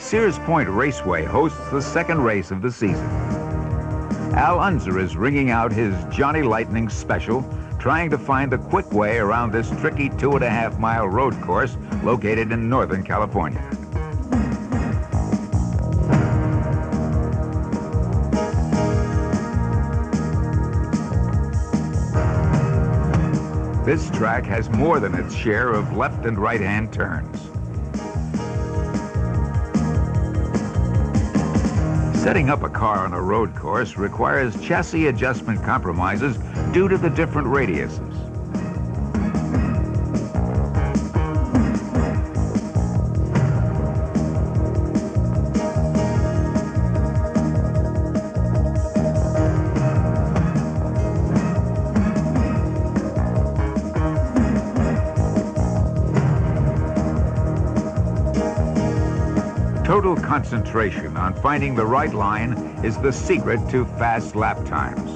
Sears Point Raceway hosts the second race of the season. Al Unser is ringing out his Johnny Lightning special, trying to find the quick way around this tricky 2.5-mile road course located in Northern California. This track has more than its share of left and right-hand turns. Setting up a car on a road course requires chassis adjustment compromises due to the different radiuses. Total concentration on finding the right line is the secret to fast lap times.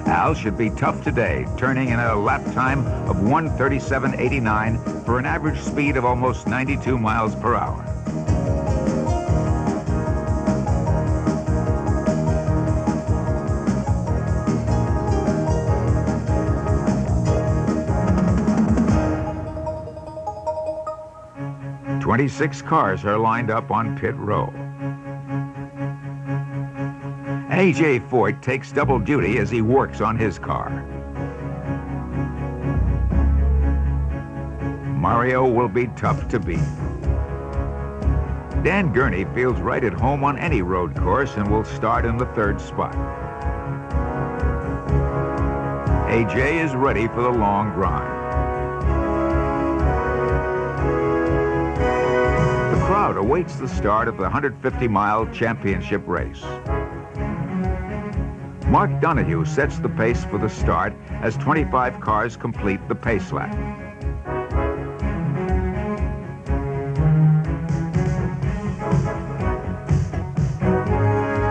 Al should be tough today, turning in a lap time of 1:37.89 for an average speed of almost 92 miles per hour. "26 cars are lined up on pit row. A.J. Foyt takes double duty as he works on his car. Mario will be tough to beat. Dan Gurney feels right at home on any road course and will start in the 3rd spot. A.J. is ready for the long grind. The crowd awaits the start of the 150-mile championship race. Mark Donahue sets the pace for the start as 25 cars complete the pace lap.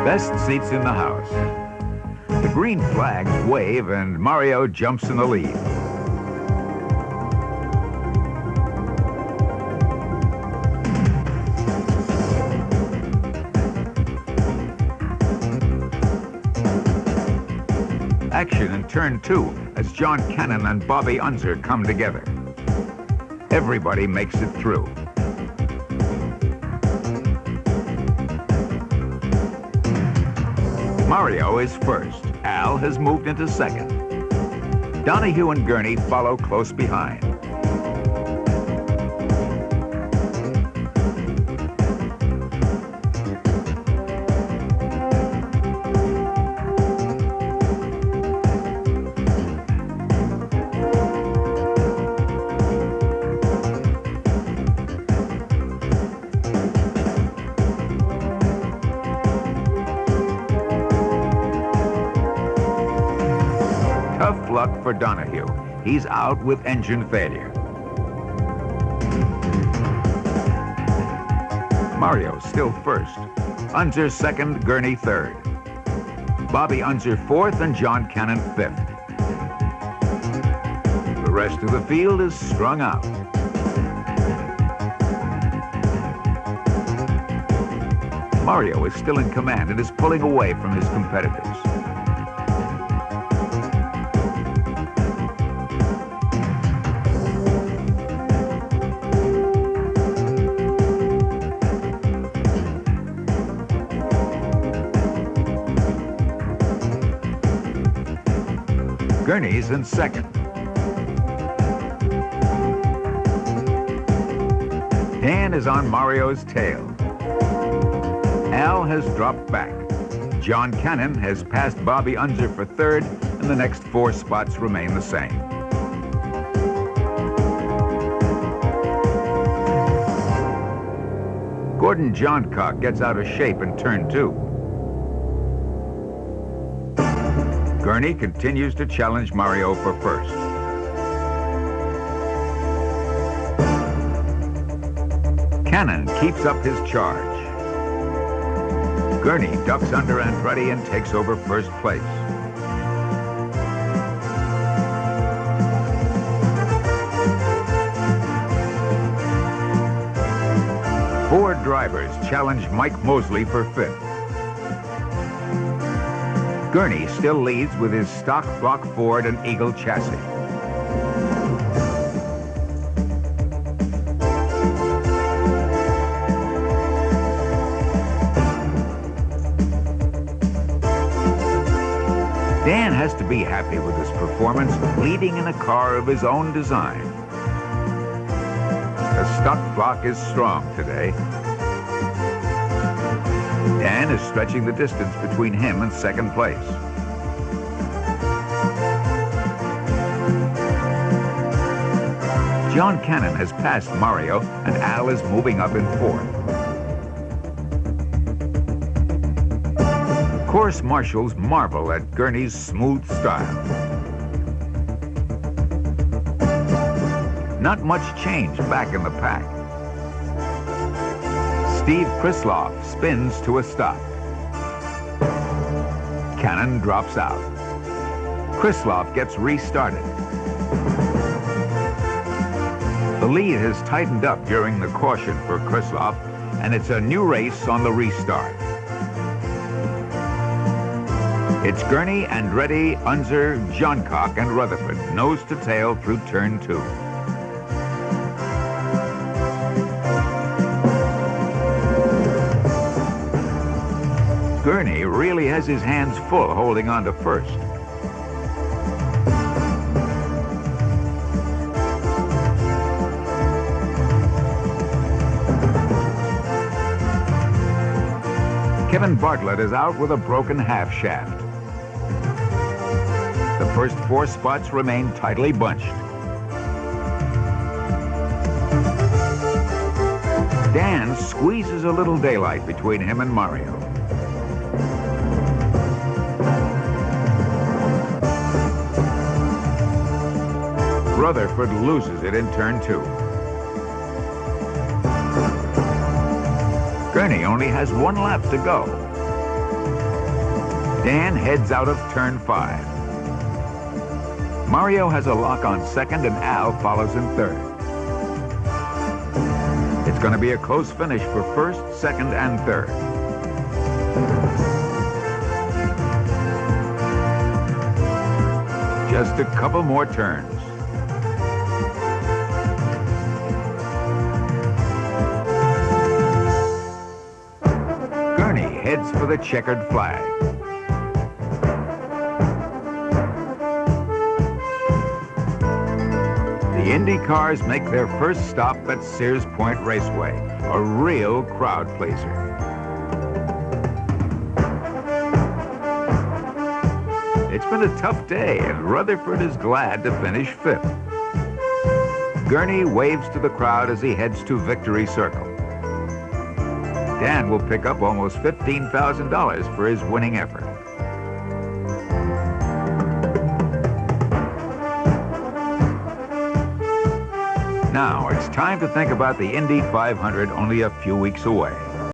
Best seats in the house. The green flags wave and Mario jumps in the lead. Action in turn 2 as John Cannon and Bobby Unser come together. Everybody makes it through. Mario is first. Al has moved into 2nd. Donahue and Gurney follow close behind. Tough luck for Donahue. He's out with engine failure. Mario still first. Unser 2nd, Gurney 3rd. Bobby Unser 4th and John Cannon 5th. The rest of the field is strung out. Mario is still in command and is pulling away from his competitors. Gurney's in 2nd. Dan is on Mario's tail. Al has dropped back. John Cannon has passed Bobby Unser for 3rd, and the next 4 spots remain the same. Gordon Johncock gets out of shape in turn 2. Gurney continues to challenge Mario for 1st. Cannon keeps up his charge. Gurney ducks under Andretti and takes over 1st place. Four drivers challenge Mike Mosley for fifth. Gurney still leads with his stock block Ford and Eagle chassis. Dan has to be happy with his performance, leading in a car of his own design. The stock block is strong today. Dan is stretching the distance between him and second place. John Cannon has passed Mario, and Al is moving up in fourth. Course marshals marvel at Gurney's smooth style. Not much change back in the pack. Steve Krisloff spins to a stop. Cannon drops out. Krisloff gets restarted. The lead has tightened up during the caution for Krisloff, and it's a new race on the restart. It's Gurney, Andretti, Unser, Johncock, and Rutherford, nose to tail through turn 2. Gurney really has his hands full holding on to first. Kevin Bartlett is out with a broken half shaft. The first 4 spots remain tightly bunched. Dan squeezes a little daylight between him and Mario. Rutherford loses it in turn 2. Gurney only has 1 lap to go. Dan heads out of turn 5. Mario has a lock on second, and Al follows in third. It's going to be a close finish for first, second, and third. Just a couple more turns. Gurney heads for the checkered flag. The Indy cars make their first stop at Sears Point Raceway, a real crowd pleaser. It's been a tough day, and Rutherford is glad to finish 5th. Gurney waves to the crowd as he heads to Victory Circle. Dan will pick up almost $15,000 for his winning effort. Now it's time to think about the Indy 500 only a few weeks away.